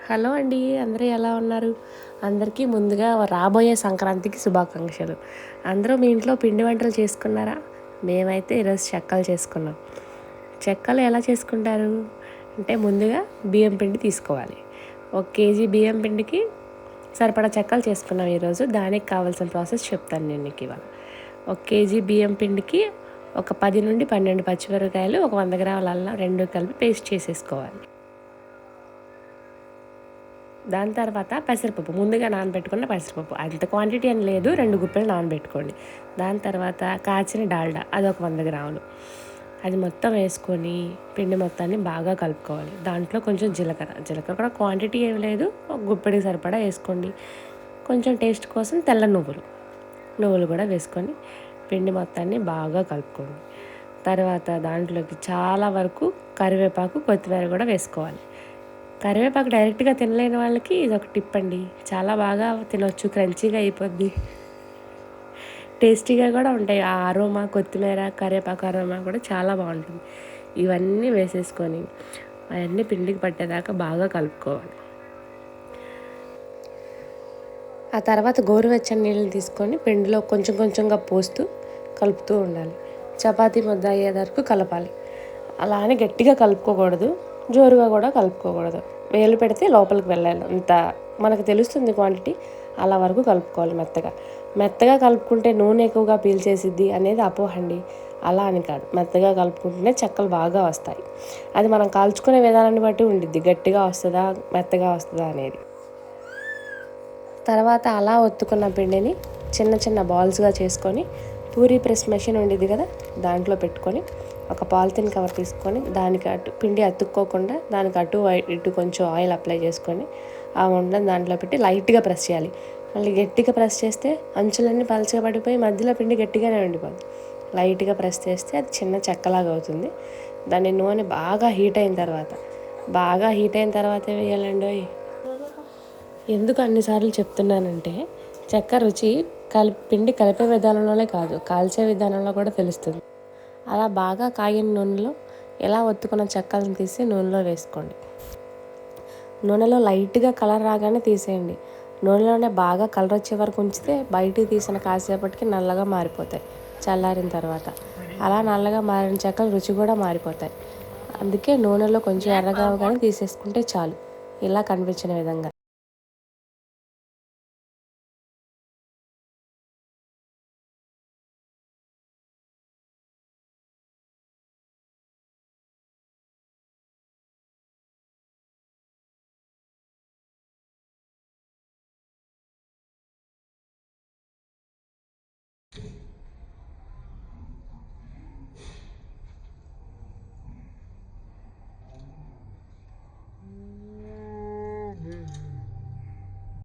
Hello అండి, అందరూ ఎలా ఉన్నారు? అందరికీ ముందుగా రాబోయే సంక్రాంతికి శుభాకాంక్షలు. అందరూ మీ ఇంట్లో పిండి వంటలు చేసుకున్నారా? మేమైతే ఈరోజు చెక్కలు చేసుకున్నాం. చెక్కలు ఎలా చేసుకుంటారు అంటే, ముందుగా బియ్యం పిండి తీసుకోవాలి. 1 కేజీ బియ్యం పిండికి సరిపడా చెక్కలు చేసుకున్నాం ఈరోజు. దానికి కావాల్సిన ప్రాసెస్ చెప్తాను నేను మీకు ఇవాళ. 1 కేజీ బియ్యం పిండికి ఒక 10 నుండి 12 పచ్చిమిరపకాయలు, ఒక 100 గ్రాముల అల్లం, 2 కలిపి పేస్ట్ చేసేసుకోవాలి. దాని తర్వాత పెసరపప్పు, ముందుగా నానబెట్టుకున్న పెసరపప్పు, అంత క్వాంటిటీ అని లేదు, 2 గుప్పెలు నానబెట్టుకోండి. దాని తర్వాత కాచిన డాల్డా, అది ఒక 100 గ్రాములు, అది మొత్తం వేసుకొని పిండి మొత్తాన్ని బాగా కలుపుకోవాలి. దాంట్లో కొంచెం జీలకర్ర కూడా క్వాంటిటీ ఏమి లేదు, ఒక గుప్పెడికి సరిపడా వేసుకోండి. కొంచెం టేస్ట్ కోసం తెల్ల నువ్వులు కూడా వేసుకొని పిండి మొత్తాన్ని బాగా కలుపుకోండి. తర్వాత దాంట్లోకి చాలా వరకు కరివేపాకు, కొత్తిమీర కూడా వేసుకోవాలి. కరివేపాకు డైరెక్ట్గా తినలేని వాళ్ళకి ఇది ఒక టిప్ అండి. చాలా బాగా తినొచ్చు, క్రంచీగా అయిపోద్ది, టేస్టీగా కూడా ఉంటాయి. ఆ అరోమా, కొత్తిమీర, కరివేపాకు అరోమా కూడా చాలా బాగుంటుంది. ఇవన్నీ వేసేసుకొని అవన్నీ పిండికి పట్టేదాకా బాగా కలుపుకోవాలి. ఆ తర్వాత గోరువెచ్చని నీళ్ళని తీసుకొని పిండిలో కొంచెం కొంచెంగా పోస్తూ కలుపుతూ ఉండాలి. చపాతీ ముద్ద అయ్యే వరకు కలపాలి. అలా అని గట్టిగా కలుపుకోకూడదు, జోరుగా కూడా కలుపుకోకూడదు. వేలు పెడితే లోపలికి వెళ్ళాలి, అంత మనకు తెలుస్తుంది క్వాంటిటీ. అలా వరకు కలుపుకోవాలి. మెత్తగా కలుపుకుంటే నూనె ఎక్కువగా పీల్చేసిద్ది అనేది అపోహండి. అలా అని కాదు, మెత్తగా కలుపుకుంటేనే చెక్కలు బాగా వస్తాయి. అది మనం కాల్చుకునే విధానాన్ని బట్టి ఉండిద్ది, గట్టిగా వస్తుందా మెత్తగా వస్తుందా అనేది. తర్వాత అలా ఒత్తుకున్న పిండిని చిన్న చిన్న బాల్స్గా చేసుకొని పూరీ ప్రెస్ మెషిన్ ఉండిద్ది కదా, దాంట్లో పెట్టుకొని ఒక పాలిథిన్ కవర్ తీసుకొని దానికి అటు పిండి అతుక్కోకుండా దానికి అటు ఇటు కొంచెం ఆయిల్ అప్లై చేసుకొని ఆ ఉండని దాంట్లో పెట్టి లైట్గా ప్రెస్ చేయాలి. మళ్ళీ గట్టిగా ప్రెస్ చేస్తే అంచులన్నీ పలచగా పడిపోయి మధ్యలో పిండి గట్టిగానే ఉండిపోద్ది. లైట్గా ప్రెస్ చేస్తే అది చిన్న చెక్కలాగా అవుతుంది. దాన్ని నూనె బాగా హీట్ అయిన తర్వాత వేయాలండి. ఎందుకు అన్నిసార్లు చెప్తున్నానంటే, చెక్క రుచి పిండి కలిపే విధానంలోనే కాదు, కాల్చే విధానంలో కూడా తెలుస్తుంది. అలా బాగా కాగిన నూనెలో ఎలా ఒత్తుకున్న చెక్కలను తీసి నూనెలో వేసుకోండి. నూనెలో లైట్గా కలర్ రాగానే తీసేయండి. నూనెలోనే బాగా కలర్ వచ్చే వరకు ఉంచితే బయటికి తీసిన కాసేపటికి నల్లగా మారిపోతాయి చల్లారిన తర్వాత. అలా నల్లగా మారిన చెక్కలు రుచి కూడా మారిపోతాయి. అందుకే నూనెలో కొంచెం ఎర్రగా కానీ తీసేసుకుంటే చాలు, ఇలా కనిపించిన విధంగా.